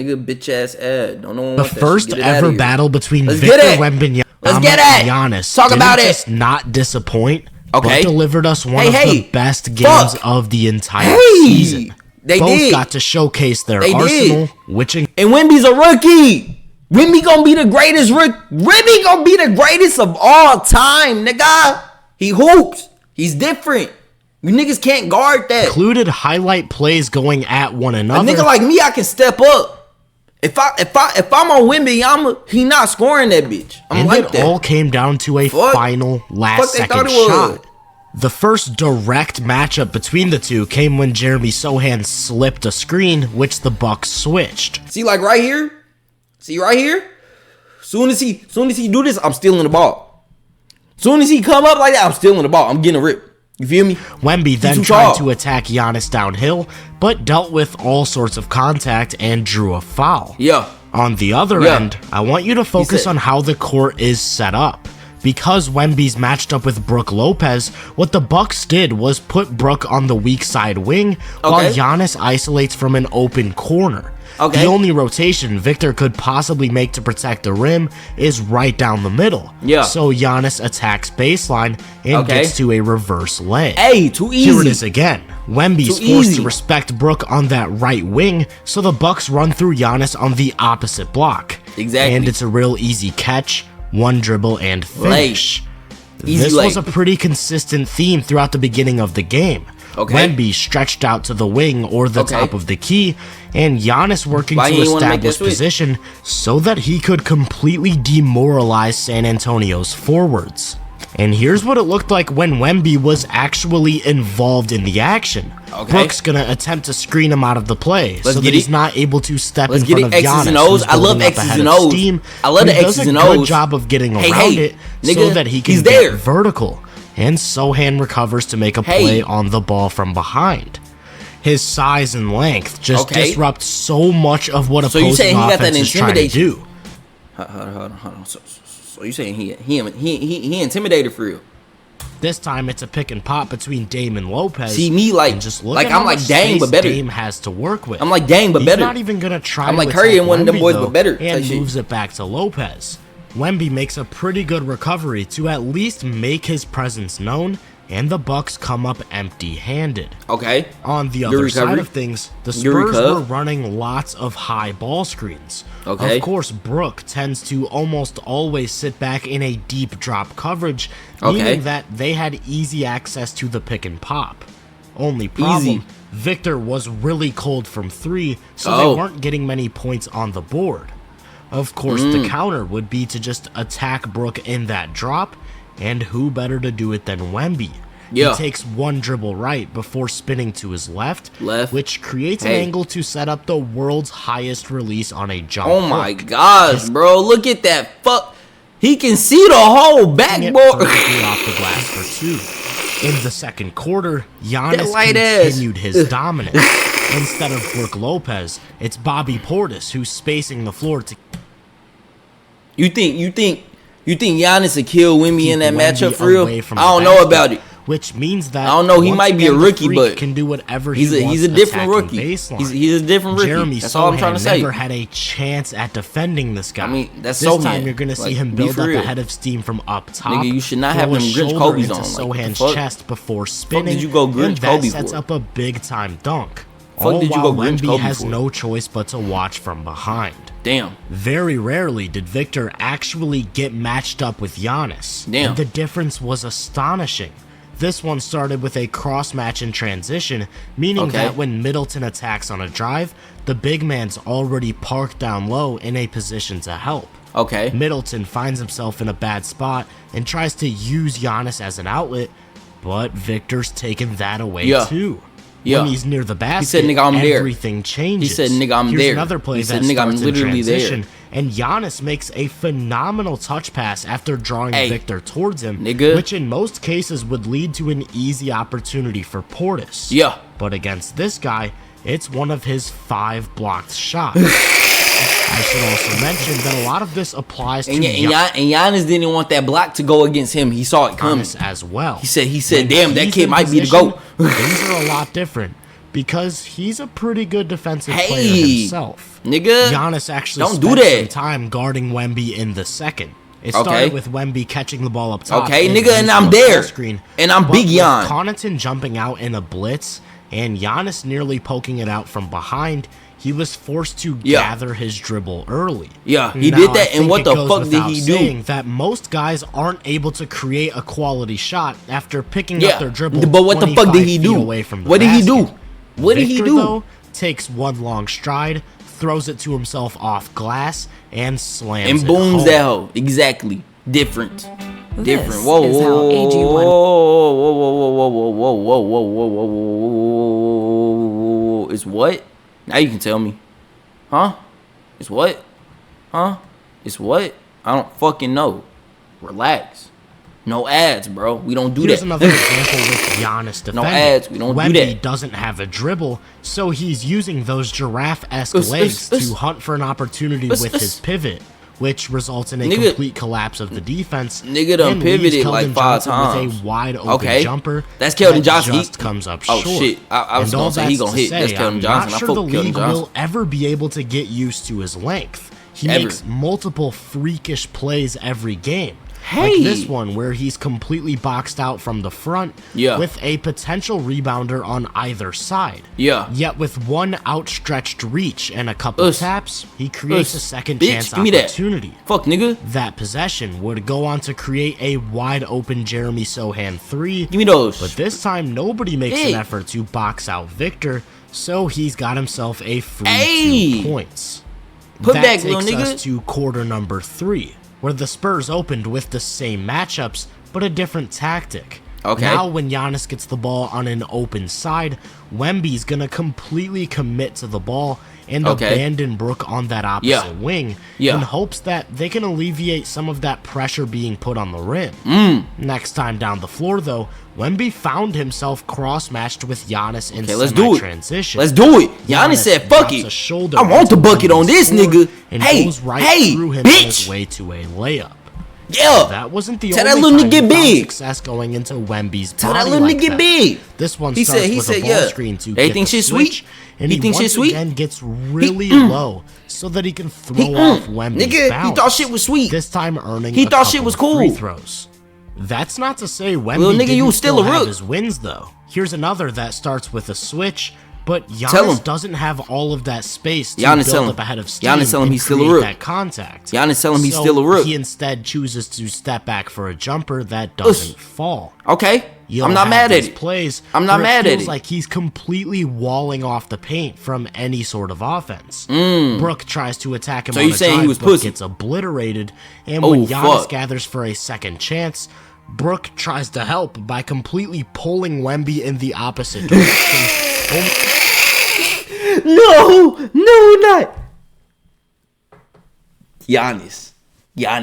Nigga, bitch ass ad. Don't no one The want that first shit. Get it outta ever here. battle between Let's Victor get it. Wembanyama Let's get it. and Giannis Talk about didn't it. just not disappoint, Okay. but delivered us one of the best games of the entire season. They Both did. got to showcase their They arsenal, did. which And Wemby's a rookie. Wemby gonna be the greatest. Wemby gonna be the greatest of all time, nigga. He hoops. He's different. You niggas can't guard that. included highlight plays going at one another. A nigga like me, I can step up. If I'm on Wemby, he not scoring that bitch. I'm and like it that. all came down to a final last second it was. shot. The first direct matchup between the two came when Jeremy Sohan slipped a screen, which the Bucks switched. See, like right here. See right here. Soon as he do this, I'm stealing the ball. Soon as he come up like that, I'm stealing the ball. I'm getting a rip. You feel me? Wemby then tried to attack Giannis downhill, but dealt with all sorts of contact and drew a foul. Yeah. On the other end, I want you to focus on how the court is set up. Because Wemby's matched up with Brook Lopez, what the Bucks did was put Brook on the weak side wing, while Giannis isolates from an open corner. The only rotation Victor could possibly make to protect the rim is right down the middle. So Giannis attacks baseline and gets to a reverse lay. Hey, too easy. Here it is again. Wemby's forced to respect Brook on that right wing, so the Bucks run through Giannis on the opposite block. Exactly. And it's a real easy catch, one dribble, and finish. This late. was a pretty consistent theme throughout the beginning of the game. Wemby stretched out to the wing or the top of the key, and Giannis working to establish position so that he could completely demoralize San Antonio's forwards. And here's what it looked like when Wemby was actually involved in the action. Brook's gonna attempt to screen him out of the play so that he's not able to step in front of Giannis. I love X's and O's. I love the X's and O's. Does a good job of getting around it so that he can get vertical. And Sohan recovers to make a play on the ball from behind. His size and length just disrupt so much of what opposing offense is trying to do. Hold on. So you saying he intimidated for real? This time it's a pick and pop between Dame and Lopez. See me like I'm like Dame but better. Dame has to work with. I'm like Dame but better. He's not even gonna try. I'm like Curry and one of them boys but better. And moves it back to Lopez. Wemby makes a pretty good recovery to at least make his presence known, and the Bucks come up empty-handed. On the other side of things, the Spurs were running lots of high ball screens. Of course, Brook tends to almost always sit back in a deep drop coverage, meaning that they had easy access to the pick and pop. Only problem, Victor was really cold from three, so they weren't getting many points on the board. Of course, the counter would be to just attack Brook in that drop, and who better to do it than Wemby? He takes one dribble right before spinning to his left, which creates an angle to set up the world's highest release on a jump hook. My gosh, bro. Look at that. He can see the whole backboard. Off the glass for two. In the second quarter, Giannis continued his dominance. Instead of Brook Lopez, it's Bobby Portis who's spacing the floor to... You think Giannis will kill Wemby in that matchup for real? I don't know about it. Which means that I don't know. He might be a rookie, but can do whatever he's a different rookie. He's a different rookie. Jeremy that's all I'm trying to say. Never had a chance at defending this guy. I mean, that's this time you're gonna see him build up a head of steam from up top. Nigga, you should not have them Grinch Kobe's on. Sohan's chest before spinning. Did you go Grinch and that Kobe sets up a big time dunk. All while Wemby Wemby has no choice but to watch from behind. Damn. Very rarely did Victor actually get matched up with Giannis. Damn. And the difference was astonishing. This one started with a cross match in transition, meaning that when Middleton attacks on a drive, the big man's already parked down low in a position to help. Middleton finds himself in a bad spot and tries to use Giannis as an outlet, but Victor's taken that away too. When he's near the basket, he said, "Nigga, I'm everything changes." He said, "Nigga, I'm Here's there." Another play he that said, "Nigga, I'm literally there." there. And Giannis makes a phenomenal touch pass after drawing Victor towards him, nigga. which in most cases would lead to an easy opportunity for Portis. But against this guy, it's one of his 5 blocked shots. I should also mention that a lot of this applies to Giannis didn't want that block to go against him. He saw it coming as well. He said, "Damn, that kid might be the GOAT." Things are a lot different. because he's a pretty good defensive player himself. Nigga, Giannis actually don't spent do that. some time guarding Wemby in the second. It started with Wemby catching the ball up top. Okay, nigga, and I'm there. And I'm big Gian. Connaughton jumping out in a blitz and Giannis nearly poking it out from behind, he was forced to gather his dribble early. Yeah, he did that, and what the fuck did he do? That most guys aren't able to create a quality shot after picking up their dribble. But what the fuck did he do? What did he do? What did he do? Though, takes one long stride, throws it to himself off glass, and slams and booms that hoe. Exactly. Different. Different. Whoa, whoa, whoa, whoa, whoa, whoa, whoa, whoa, whoa, whoa, whoa, whoa. It's what? Now you can tell me. Huh? It's what? Huh? It's what? I don't fucking know. Relax. No ads, bro. We don't do Here's that. Another example with Giannis defending. No ads. We don't Wemby do that. Doesn't have a dribble, so he's using those giraffe-esque legs to hunt for an opportunity with his pivot, which results in a complete collapse of the defense. Nigga done pivoted like 5 times. With a wide open jumper. That's Keldon Johnson. Just comes up short. Oh shit! I was gonna say he gonna hit. That's Keldon Johnson. I'm not sure the league will ever be able to get used to his length. He makes multiple freakish plays every game. Like this one where he's completely boxed out from the front with a potential rebounder on either side. Yet with one outstretched reach and a couple taps, he creates a second chance opportunity. Fuck, nigga. That possession would go on to create a wide open Jeremy Sohan 3. Give me those. But this time nobody makes an effort to box out Victor, so he's got himself a free 2 points. Put that back, takes little nigga. us to quarter number 3. Where the Spurs opened with the same matchups, but a different tactic. Now when Giannis gets the ball on an open side, Wemby's gonna completely commit to the ball and abandon Brook on that opposite wing in hopes that they can alleviate some of that pressure being put on the rim. Next time down the floor though, Wemby found himself cross-matched with Giannis in semi-transition. Let's do it. Giannis said, fuck it. I want the bucket on this nigga. And goes right through him on his way to a layup. Yeah, that wasn't the only time little nigga get big. Success going into Wemby's Tell that little nigga get big. This one starts with a ball screen to get the switch, and he once again gets really low so that he can throw off Wemby's bounce. He thought shit was sweet. This time earning he thought shit was cool. Free throws. That's not to say Wemby didn't still have his wins though. Here's another that starts with a switch. But Giannis doesn't have all of that space to build up ahead of steam and create that contact. Giannis telling him he's still a rook. He instead chooses to step back for a jumper that doesn't fall. Okay, I'm not mad at it. Plays I'm not mad at it. It feels like he's completely walling off the paint from any sort of offense. Brook tries to attack him on a drive, but gets obliterated. And when Giannis gathers for a second chance, Brook tries to help by completely pulling Wemby in the opposite direction. No, not Giannis, you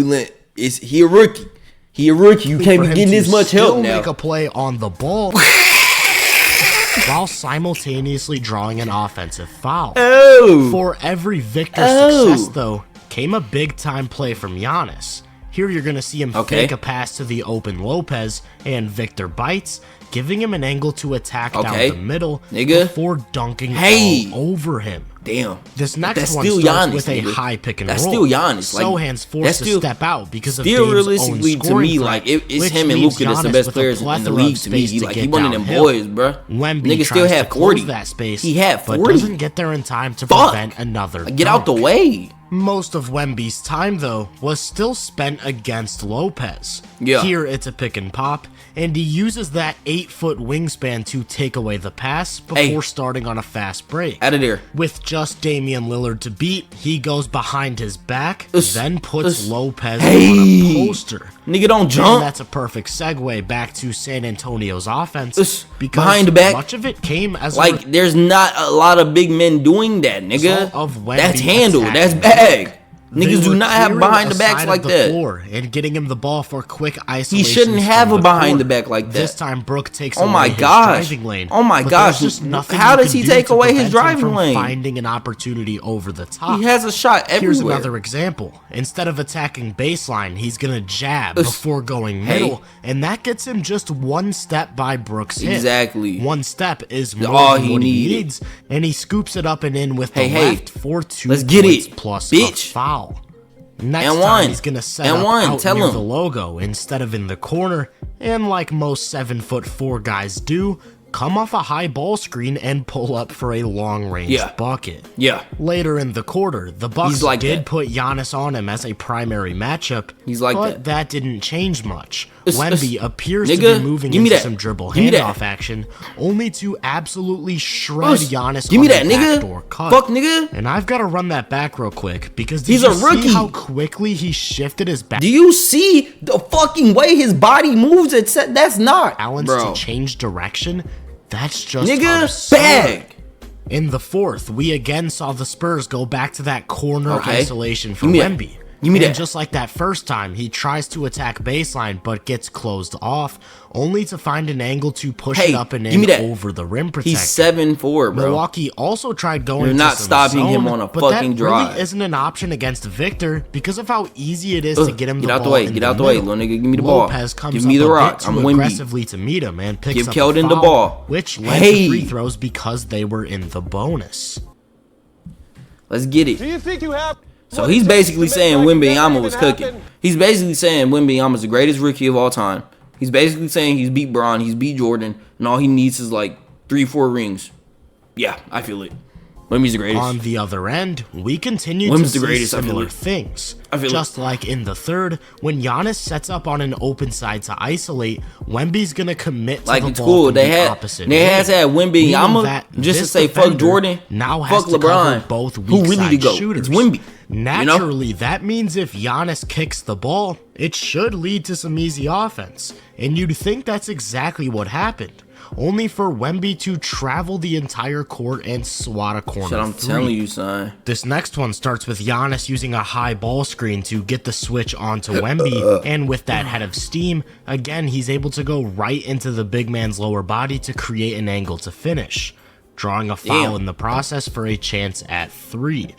let. He a rookie. You can't be getting this much help now. Make a play on the ball while simultaneously drawing an offensive foul. For every Victor success, though, came a big time play from Giannis. Here you're gonna see him fake a pass to the open Lopez, and Victor bites, giving him an angle to attack down the middle before dunking all over him. Damn. This next one starts with a high pick and roll. That's still Giannis. Sohan's forced to step out because of Dame's realistically own to me, like it's him and Luka that's the best players in the league to me. He one of them boys, bro. Wemby still have 40. That space, he had 40, but doesn't get there in time to prevent another. Get out the way. Most of Wemby's time, though, was still spent against Lopez. Here, it's a pick and pop, and he uses that 8-foot wingspan to take away the pass before starting on a fast break. Out of there. With just Damian Lillard to beat, he goes behind his back, then puts Lopez on a poster. Nigga don't jump. And that's a perfect segue back to San Antonio's offense. Because behind the back, much of it came as there's not a lot of big men doing that, nigga. That's handled. That's bag. Niggas do not have behind the backs like that. And getting him the ball for quick isolation. He shouldn't have a behind the back like that. This time Brook takes away his driving lane. Oh my gosh. How does he take away his driving lane? Finding an opportunity over the top. He has a shot everywhere. Here's another example. Instead of attacking baseline, he's gonna jab before going middle, and that gets him just one step by Brook's hit. Exactly. One step is more than what he needs, and he scoops it up and in with the left for 2 points plus a foul. Next time he's gonna set up out near the logo instead of in the corner, and like most 7'4" guys do, come off a high ball screen and pull up for a long-range bucket. Later in the quarter, the Bucks did put Giannis on him as a primary matchup, but that didn't change much. Wemby appears to be moving into some dribble handoff action, only to absolutely shred Giannis on the backdoor cut. Fuck, nigga. And I've got to run that back real quick, because did you see how quickly he shifted his back? Do you see the fucking way his body moves? That's not balance to change direction. That's just bag. In the fourth, we again saw the Spurs go back to that corner isolation for Wemby. And just like that first time, he tries to attack baseline but gets closed off, only to find an angle to push it up and in over the rim protector. He's 7'4", bro. Milwaukee also tried going You're not stopping him on a fucking drive. Really isn't an option against Victor because of how easy it is to get him the ball. Get out the way, little nigga. Give me the ball. Lopez comes Give me the rock. I'm aggressively to meet him and picks up Keldon the the ball, which led to free throws because they were in the bonus. Let's get it. Do you think you have? So he's basically saying Wemby was cooking. He's basically saying Wemby is the greatest rookie of all time. He's basically saying he's beat Bron, he's beat Jordan, and all he needs is like 3-4 rings. Yeah, I feel it. Wemby's the greatest. On the other end, we continue to see similar things. Just like in the third, when Giannis sets up on an open side to isolate, Wemby's gonna commit to the ball from the opposite. They had Wemby just to say fuck Jordan, fuck LeBron. Both who really to go? Shooters. It's Wemby. Naturally, that means if Giannis kicks the ball, it should lead to some easy offense. And you'd think that's exactly what happened. Only for Wemby to travel the entire court and swat a corner. I'm telling you, son. This next one starts with Giannis using a high ball screen to get the switch onto Wemby, and with that head of steam, again, he's able to go right into the big man's lower body to create an angle to finish, drawing a foul in the process for a chance at 3.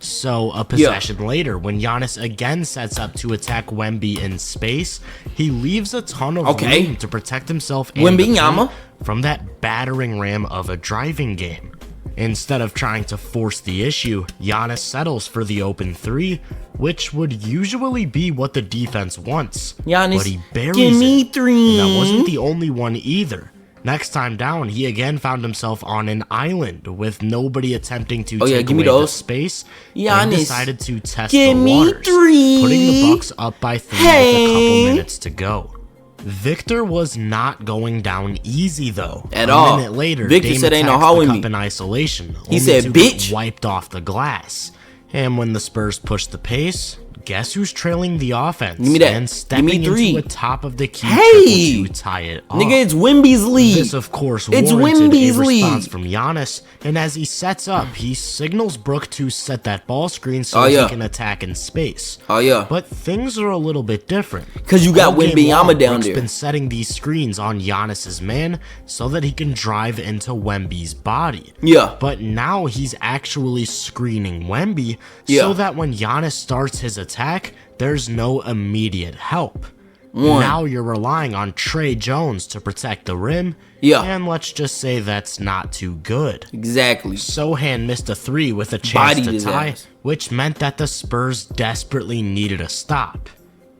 So, a possession later, when Giannis again sets up to attack Wemby in space, he leaves a ton of room to protect himself and from that battering ram of a driving game. Instead of trying to force the issue, Giannis settles for the open 3, which would usually be what the defense wants. But he buries it. And that wasn't the only one either. Next time down, he again found himself on an island with nobody attempting to take away the space, and decided to test the waters, putting the Bucks up by 3 with a couple minutes to go. Victor was not going down easy though. At all. A minute later, Victor said ain't no how in me. In isolation, he said, "Bitch," wiped off the glass. And when the Spurs pushed the pace, guess who's trailing the offense? Give me that. And stepping into the top of the key to tie it up. Nigga, it's Wemby's lead. This, of course, warranted a response from Giannis, and as he sets up, he signals Brook to set that ball screen so he can attack in space. But things are a little bit different. Because you got Wemby down Brook's there. Been setting these screens on Giannis's man so that he can drive into Wemby's body. But now he's actually screening Wemby so that when Giannis starts his attack, there's no immediate help. Now you're relying on Trey Jones to protect the rim, and let's just say that's not too good. Exactly. Sohan missed a 3 with a chance to tie, which meant that the Spurs desperately needed a stop.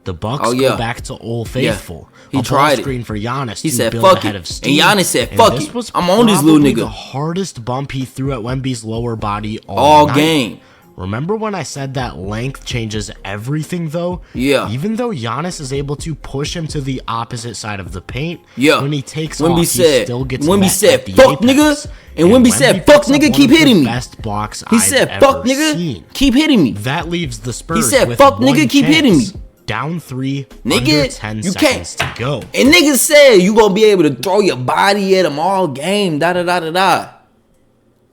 The Bucks go back to Old Faithful. He tried screen for Giannis. He said, "Fuck it," and Giannis said, "Fuck it. I'm on this little nigga." The hardest bump he threw at Wemby's lower body all game. Remember when I said that length changes everything though? Even though Giannis is able to push him to the opposite side of the paint, when he takes off, he still gets Wemby said, "Fuck nigga," and Wemby said, "Fuck nigga, keep hitting me." Best blocks he said, "Fuck nigga, keep hitting me." That leaves the Spurs. He said, "Fuck nigga, keep hitting me." Down 3, nigga, under 10 seconds to go. And niggas said you gonna be able to throw your body at him all game. Da da da da da.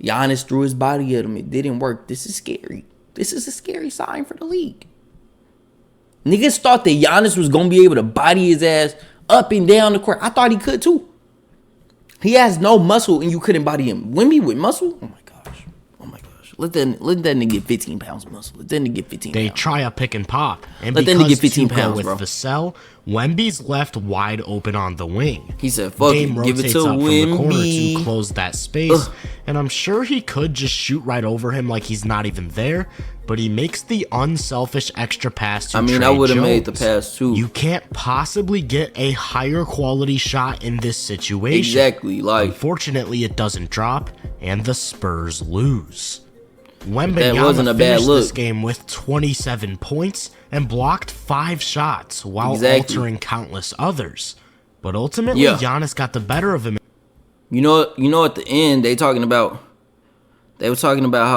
Giannis threw his body at him. It didn't work. This is scary. this is a scary sign for the league. Niggas thought that Giannis was going to be able to body his ass up and down the court. I thought he could too. He has no muscle and you couldn't body him. Wemby with muscle? Oh my gosh. Oh my gosh. Let that nigga get 15 pounds of muscle. Let that nigga get 15 pounds. They try a pick and pop. And let that nigga get 15 Tuca pounds, with bro. Vassell, Wemby's left wide open on the wing. He said, fuck it, give it to From the corner Wemby. to close that space. And I'm sure he could just shoot right over him like he's not even there. But he makes the unselfish extra pass to Trey I would have Jones. made the pass too. You can't possibly get a higher quality shot in this situation. Exactly. Unfortunately, it doesn't drop, and the Spurs lose. Wemby wasn't a bad finished look. this game with 27 points and blocked 5 shots while altering countless others. But ultimately, Giannis got the better of him. You know, at the end, they were talking about how